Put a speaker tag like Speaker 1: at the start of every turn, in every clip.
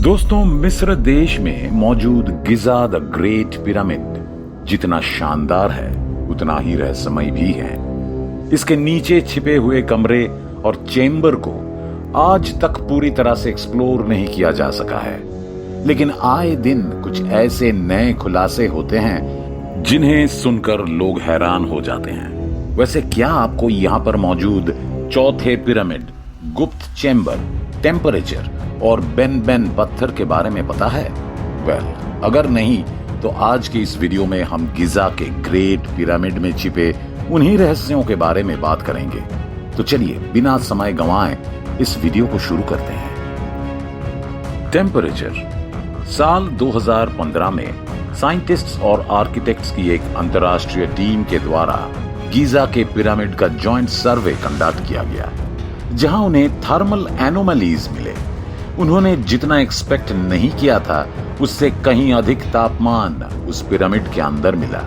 Speaker 1: दोस्तों, मिस्र देश में मौजूद गिजा द ग्रेट पिरामिड जितना शानदार है उतना ही रहस्यमय भी है। इसके नीचे छिपे हुए कमरे और चेंबर को आज तक पूरी तरह से एक्सप्लोर नहीं किया जा सका है, लेकिन आए दिन कुछ ऐसे नए खुलासे होते हैं जिन्हें सुनकर लोग हैरान हो जाते हैं। वैसे क्या आपको यहाँ पर मौजूद चौथे पिरामिड, गुप्त चेंबर, टेम्परेचर और बेन पत्थर के बारे में पता है? अगर नहीं तो आज के इस वीडियो में हम गिजा के ग्रेट पिरामिड में छिपे उन्हीं रहस्यों के बारे में बात करेंगे। तो चलिए बिना समय गंवाए इस वीडियो को शुरू करते हैं। टेम्परेचर। साल 2015 में साइंटिस्ट्स और आर्किटेक्ट्स की एक अंतर्राष्ट्रीय टीम के द्वारा गिजा के पिरामिड का जॉइंट सर्वे कंडक्ट किया गया, जहां उन्हें थर्मल एनोमलीज मिले। उन्होंने जितना एक्सपेक्ट नहीं किया था उससे कहीं अधिक तापमान उस पिरामिड के अंदर मिला,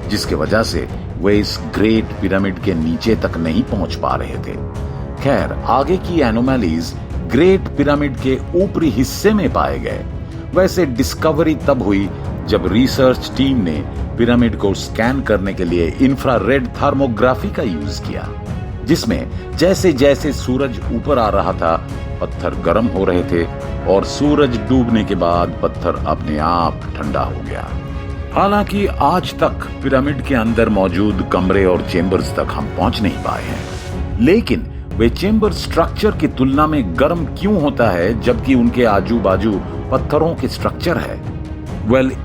Speaker 1: जिसकी वजह से वे इस ग्रेट पिरामिड के नीचे तक नहीं पहुंच पा रहे थे। खैर, आगे की एनोमलीज ग्रेट पिरामिड के ऊपरी हिस्से में पाए गए। वैसे डिस्कवरी तब हुई जब रिसर्च टीम ने पिरामिड को स्कैन करने के लिए इंफ्रारेड थर्मोग्राफी का यूज किया, जिसमें जैसे जैसे सूरज ऊपर आ रहा था पत्थर गर्म हो रहे थे और सूरज डूबने के बाद पत्थर अपने आप ठंडा हो गया। हालांकि आज तक पिरामिड के अंदर मौजूद कमरे और चेंबर्स तक हम पहुंच नहीं पाए हैं, लेकिन वे चेंबर स्ट्रक्चर की तुलना में गर्म क्यों होता है जबकि उनके आजू बाजू पत्थरों के स्ट्रक्चर है?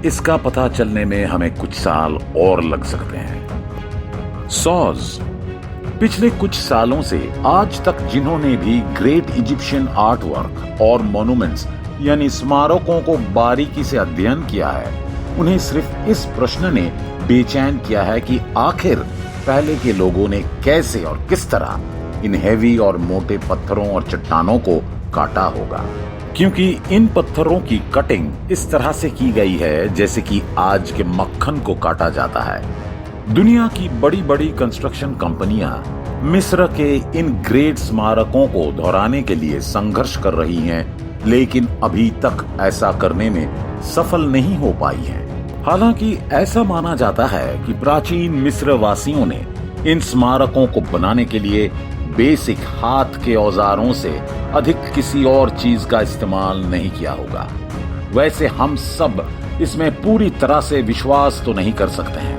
Speaker 1: इसका पता चलने में हमें कुछ साल और लग सकते हैं। सॉज। पिछले कुछ सालों से आज तक जिन्होंने भी ग्रेट इजिप्शियन आर्ट वर्क और मॉन्यूमेंट्स यानी स्मारकों को बारीकी से अध्ययन किया है, उन्हें सिर्फ इस प्रश्न ने बेचैन किया है कि आखिर पहले के लोगों ने कैसे और किस तरह इन हेवी और मोटे पत्थरों और चट्टानों को काटा होगा, क्योंकि इन पत्थरों की कटिंग इस तरह से की गई है जैसे कि आज के मक्खन को काटा जाता है। दुनिया की बड़ी बड़ी कंस्ट्रक्शन कंपनियां मिस्र के इन ग्रेट स्मारकों को दोहराने के लिए संघर्ष कर रही हैं, लेकिन अभी तक ऐसा करने में सफल नहीं हो पाई हैं। हालांकि ऐसा माना जाता है कि प्राचीन मिस्र वासियों ने इन स्मारकों को बनाने के लिए बेसिक हाथ के औजारों से अधिक किसी और चीज का इस्तेमाल नहीं किया होगा। वैसे हम सब इसमें पूरी तरह से विश्वास तो नहीं कर सकते हैं,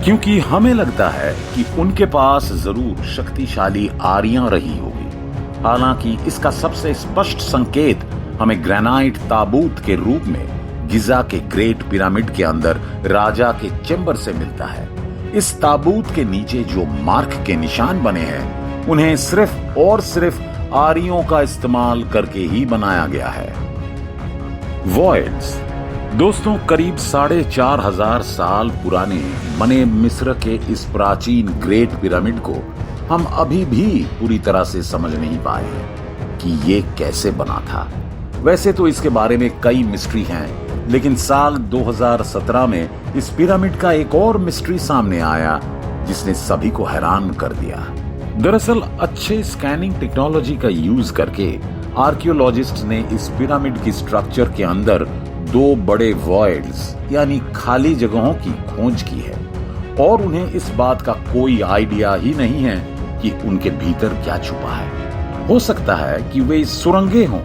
Speaker 1: क्योंकि हमें लगता है कि उनके पास जरूर शक्तिशाली आरियां रही होगी। हालांकि इसका सबसे स्पष्ट संकेत हमें ग्रेनाइट ताबूत के रूप में गिजा के ग्रेट पिरामिड के अंदर राजा के चेंबर से मिलता है। इस ताबूत के नीचे जो मार्क के निशान बने हैं उन्हें सिर्फ और सिर्फ आरियों का इस्तेमाल करके ही बनाया गया है। वॉइड्स। दोस्तों, करीब 4,500 साल पुराने बने मिस्र के इस प्राचीन ग्रेट पिरामिड को हम अभी भी पूरी तरह से समझ नहीं पाए हैं कि ये कैसे बना था। वैसे तो इसके बारे में कई मिस्ट्री हैं, लेकिन साल 2017 में इस पिरामिड का एक और मिस्ट्री सामने आया जिसने सभी को हैरान कर दिया। दरअसल अच्छे स्कैनिंग टेक्नोलॉजी का यूज करके आर्कियोलॉजिस्ट ने इस पिरामिड की स्ट्रक्चर के अंदर 2 बड़े वॉइड्स यानी खाली जगहों की खोज की है, और उन्हें इस बात का कोई आइडिया ही नहीं है कि उनके भीतर क्या छुपा है। हो सकता है कि वे सुरंगें हों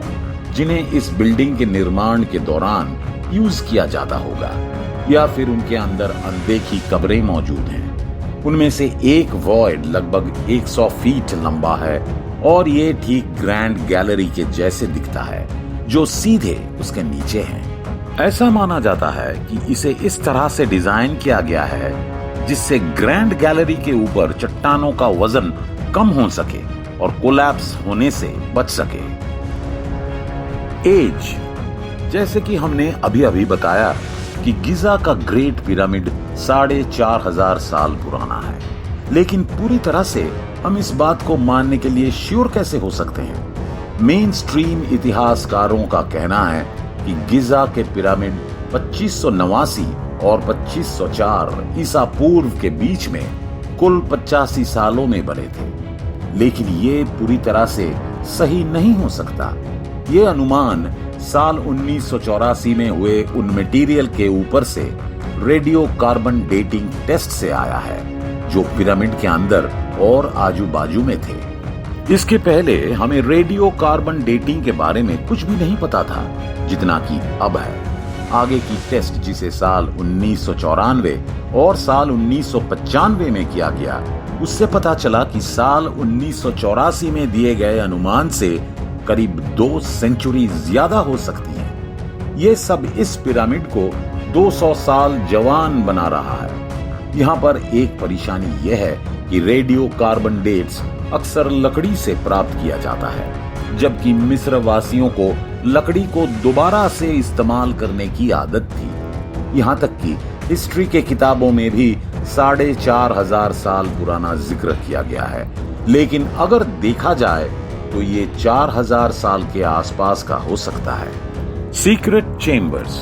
Speaker 1: जिन्हें इस बिल्डिंग के निर्माण के दौरान यूज किया जाता होगा, या फिर उनके अंदर अनदेखी कब्रें मौजूद हैं। उनमें से एक वॉइड लगभग 100 फीट लंबा है और ये ठीक ग्रैंड गैलरी के जैसे दिखता है जो सीधे उसके नीचे है। ऐसा माना जाता है कि इसे इस तरह से डिजाइन किया गया है जिससे ग्रैंड गैलरी के ऊपर चट्टानों का वजन कम हो सके और कोलैप्स होने से बच सके। एज। जैसे कि हमने अभी अभी बताया कि गिजा का ग्रेट पिरामिड 4,500 साल पुराना है, लेकिन पूरी तरह से हम इस बात को मानने के लिए श्योर कैसे हो सकते हैं? मेन स्ट्रीम इतिहासकारों का कहना है कि गिजा के पिरामिड 2589 और 2504 ईसा पूर्व के बीच में कुल 85 सालों में बने थे, लेकिन ये पूरी तरह से सही नहीं हो सकता। ये अनुमान साल 1984 में हुए उन मटेरियल के ऊपर से रेडियो कार्बन डेटिंग टेस्ट से आया है जो पिरामिड के अंदर और आजू बाजू में थे। इसके पहले हमें रेडियो कार्बन डेटिंग के बारे में कुछ भी नहीं पता था जितना कि अब है। आगे की टेस्ट जिसे साल 1994 और साल 1995 में किया गया, उससे पता चला कि साल 1984 में दिए गए अनुमान से करीब 2 सेंचुरी ज्यादा हो सकती हैं। ये सब इस पिरामिड को 200 साल जवान बना रहा है। यहाँ पर एक परेशानी यह है कि रेडियो कार्बन डेट्स अक्सर लकड़ी से प्राप्त किया जाता है, जबकि मिस्र वासियों को लकड़ी को दोबारा से इस्तेमाल करने की आदत थी। यहाँ तक कि हिस्ट्री के किताबों में भी 4500 साल पुराना जिक्र किया गया है, लेकिन अगर देखा जाए तो ये 4000 साल के आसपास का हो सकता है। Secret chambers.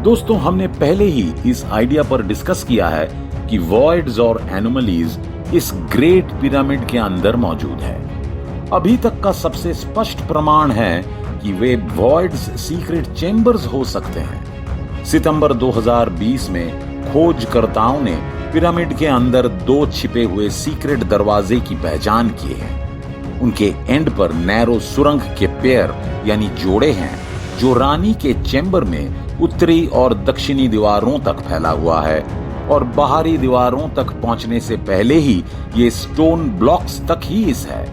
Speaker 1: दोस्तों, हमने पहले ही इस आइडिया पर डिस्कस किया है कि वॉइड्स और एनोमलीज इस ग्रेट पिरामिड के अंदर मौजूद है। अभी तक का सबसे स्पष्ट प्रमाण है कि वे वॉइड्स सीक्रेट चेम्बर्स हो सकते हैं। सितंबर 2020 में खोजकर्ताओं ने पिरामिड के अंदर 2 छिपे हुए सीक्रेट दरवाजे की पहचान की है। उनके एंड पर नैरो सुरंग के पेयर यानी जोड़े हैं जो रानी के चेम्बर में उत्तरी और दक्षिणी दीवारों तक फैला हुआ है, और बाहरी दीवारों तक पहुंचने से पहले ही ये स्टोन ब्लॉक्स तक ही है।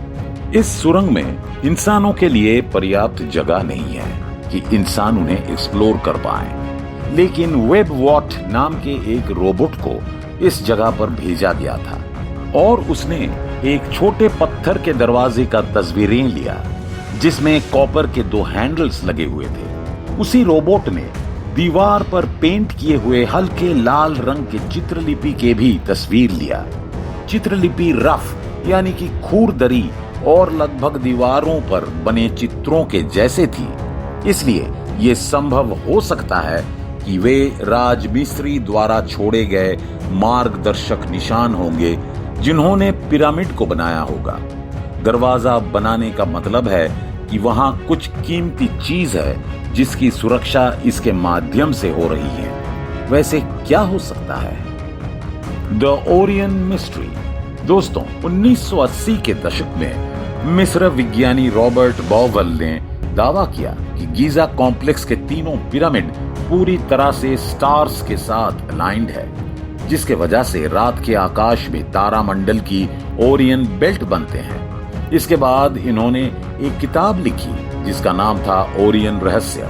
Speaker 1: इस सुरंग में इंसानों के लिए पर्याप्त जगह नहीं है कि इंसान उन्हें एक्सप्लोर कर पाए, लेकिन वेब वॉट नाम के एक रोबोट को इस जगह पर भेजा गया था और उसने एक छोटे पत्थर के दरवाजे का तस्वीरें लिया जिसमें कॉपर के 2 हैंडल्स लगे हुए थे। उसी रोबोट ने दीवार पर पेंट किए हुए हल्के लाल रंग के चित्रलिपि के भी तस्वीर लिया। चित्रलिपि रफ यानी कि खूरदरी और लगभग दीवारों पर बने चित्रों के जैसे थी, इसलिए ये संभव हो सकता है कि वे राजमिस्त्री द्वारा छोड़े गए मार्गदर्शक निशान होंगे जिन्होंने पिरामिड को बनाया होगा। दरवाजा बनाने का मतलब है कि वहां कुछ कीमती चीज है जिसकी सुरक्षा इसके माध्यम से हो रही है। वैसे क्या हो सकता है? The Orion mystery. दोस्तों, 1980 के दशक में मिस्र विज्ञानी रॉबर्ट बॉवेल ने दावा किया कि गीजा कॉम्प्लेक्स के तीनों पिरामिड पूरी तरह से स्टार्स के साथ अलाइंड है, जिसके वजह से रात के आकाश में तारामंडल की ओरियन बेल्ट बनते हैं। इसके बाद इन्होंने एक किताब लिखी जिसका नाम था ओरियन रहस्य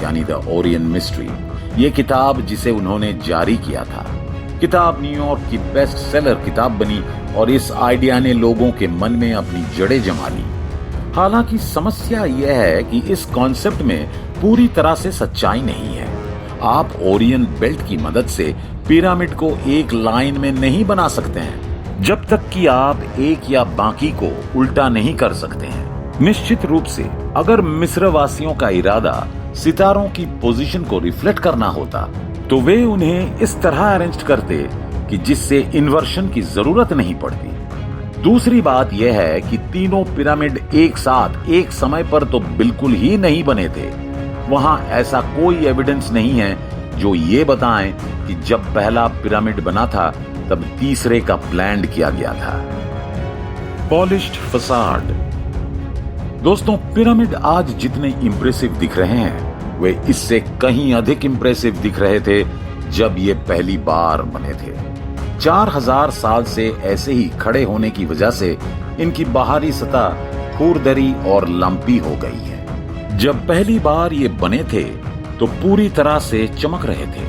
Speaker 1: यानी द ओरियन मिस्ट्री। ये किताब जिसे उन्होंने जारी किया था, किताब न्यूयॉर्क की बेस्ट सेलर किताब बनी और इस आइडिया ने लोगों के मन में अपनी जड़ें जमा ली। हालांकि समस्या यह है कि इस कॉन्सेप्ट में पूरी तरह से सच्चाई नहीं है। आप ओरियन बेल्ट की मदद से पिरामिड को एक लाइन में नहीं बना सकते हैं जब तक कि आप एक या बाकी को उल्टा नहीं कर सकते हैं। निश्चित रूप से अगर मिस्र वासियों का इरादा सितारों की पोजीशन को रिफ्लेक्ट करना होता तो वे उन्हें इस तरह अरेंज करते कि जिससे इन्वर्शन की जरूरत नहीं पड़ती। दूसरी बात यह है कि तीनों पिरामिड एक साथ एक समय पर तो बिल्कुल ही नहीं बने थे। वहां ऐसा कोई एविडेंस नहीं है जो ये बताएं कि जब पहला पिरामिड बना था तब तीसरे का प्लान किया गया था। Polished facade. दोस्तों, पिरामिड आज जितने इंप्रेसिव दिख रहे हैं वे इससे कहीं अधिक इंप्रेसिव दिख रहे थे जब ये पहली बार बने थे। 4000 साल से ऐसे ही खड़े होने की वजह से इनकी बाहरी सतह खूरदरी और लंपी हो गई है। जब पहली बार ये बने थे तो पूरी तरह से चमक रहे थे,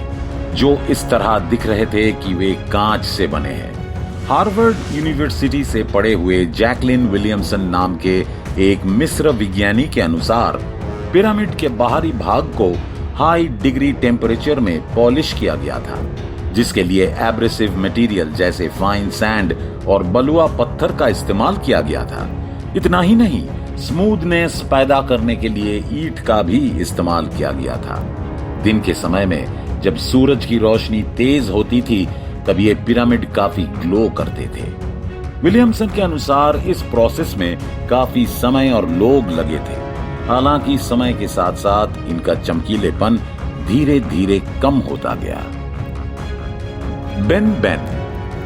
Speaker 1: जो इस तरह दिख रहे थे कि वे कांच से बने हैं। हार्वर्ड यूनिवर्सिटी से पढ़े हुए जैकलिन विलियमसन नाम के एक मिस्र विज्ञानी के अनुसार पिरामिड के बाहरी भाग को हाई डिग्री टेम्परेचर में पॉलिश किया गया था, जिसके लिए एब्रेसिव मटेरियल जैसे फाइन सैंड और बलुआ पत्थर का इस्तेमाल किया गया था। इतना ही नहीं, स्मूथनेस पैदा करने के लिए ईंट का भी इस्तेमाल किया गया था। दिन के समय में जब सूरज की रोशनी तेज होती थी तब ये पिरामिड काफी ग्लो करते थे। विलियमसन के अनुसार इस प्रोसेस में काफी समय और लोग लगे थे। हालांकि समय के साथ साथ इनका चमकीलेपन धीरे धीरे कम होता गया। बेन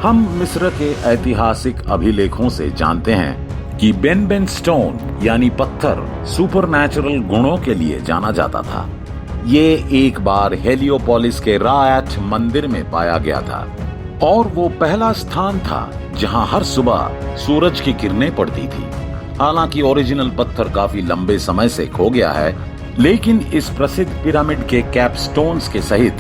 Speaker 1: हम मिस्र के ऐतिहासिक अभिलेखों से जानते हैं कि बेन स्टोन यानी पत्थर सुपरनैचुरल गुणों के लिए जाना जाता था। ये एक बार हेलियोपोलिस के रायट मंदिर में पाया गया था और वो पहला स्थान था जहां हर सुबह सूरज की किरणें पड़ती थी। हालांकि ओरिजिनल पत्थर काफी लंबे समय से खो गया है, लेकिन इस प्रसिद्ध पिरामिड के कैपस्टोन्स के सहित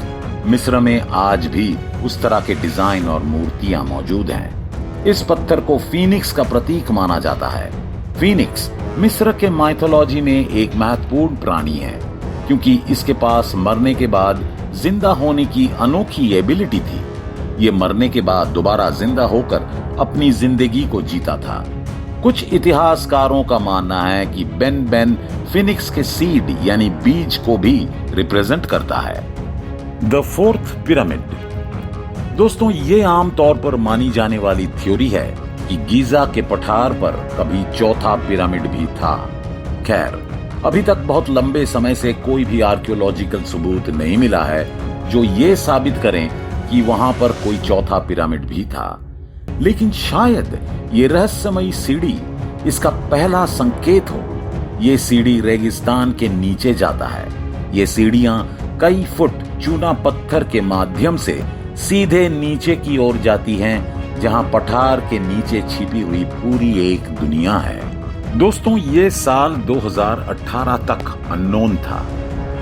Speaker 1: मिस्र में आज भी उस तरह के डिजाइन और मूर्तियां मौजूद हैं। इस पत्थर को फीनिक्स का प्रतीक माना जाता है। फीनिक्स मिस्र के माइथोलॉजी में एक महत्वपूर्ण प्राणी है, क्योंकि इसके पास मरने के बाद जिंदा होने की अनोखी एबिलिटी थी। ये मरने के बाद दोबारा जिंदा होकर अपनी जिंदगी को जीता था। कुछ इतिहासकारों का मानना है कि बेन फिनिक्स के सीड यानी बीज को भी रिप्रेजेंट करता है। The fourth pyramid. दोस्तों, ये आमतौर पर मानी जाने वाली थ्योरी है कि गीजा के पठार पर कभी चौथा पिरामिड भी था। खैर, अभी तक बहुत लंबे समय से कोई भी आर्कियोलॉजिकल सबूत नहीं मिला है जो ये साबित करें कि वहां पर कोई चौथा पिरामिड भी था। लेकिन शायद ये रहस्यमयी सीढ़ी इसका पहला संकेत हो। ये सीढ़ी रेगिस्तान के नीचे जाता है। ये सीढ़ियां कई फुट चूना पत्थर के माध्यम से सीधे नीचे की ओर जाती हैं, जहां पठार के नीचे छिपी हुई पूरी एक दुनिया है। दोस्तों, ये साल 2018 तक अननोन था।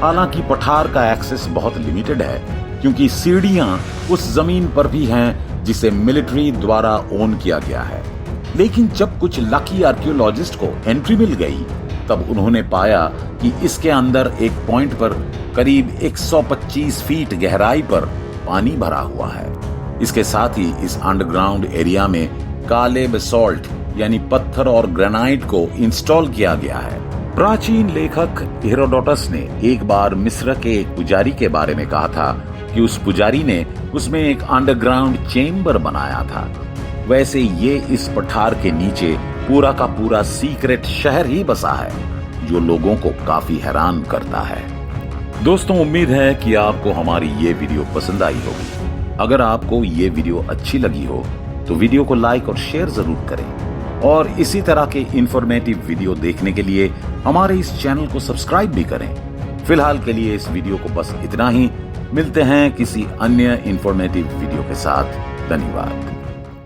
Speaker 1: हालांकि पठार का एक्सेस बहुत लिमिटेड है, क्योंकि सीढ़ियां उस जमीन पर भी हैं जिसे मिलिट्री द्वारा ओन किया गया है। लेकिन जब कुछ लकी आर्कियोलॉजिस्ट को एंट्री मिल गई, तब उन्होंने पाया कि इसके अंदर एक पॉइंट पर करीब 125 फीट गहराई पर पानी भरा हुआ है। इसके साथ ही इस अंडरग्राउंड एरिया में काले बेसॉल्ट यानी पत्थर और ग्रेनाइट को इंस्टॉल किया गया है। प्राचीन लेखक हेरोडोटस ने एक बार मिस्र के एक पुजारी के बारे में कहा था कि उस पुजारी ने उसमें एक अंडरग्राउंड चेम्बर बनाया था। वैसे ये इस पठार के नीचे पूरा का पूरा सीक्रेट शहर ही बसा है, जो लोगों को काफी हैरान करता है। दोस्तों, उम्मीद है कि आपको हमारी ये वीडियो पसंद आई होगी। अगर आपको ये वीडियो अच्छी लगी हो तो वीडियो को लाइक और शेयर जरूर करें, और इसी तरह के इंफॉर्मेटिव वीडियो देखने के लिए हमारे इस चैनल को सब्सक्राइब भी करें। फिलहाल के लिए इस वीडियो को बस इतना ही। मिलते हैं किसी अन्य इंफॉर्मेटिव वीडियो के साथ। धन्यवाद।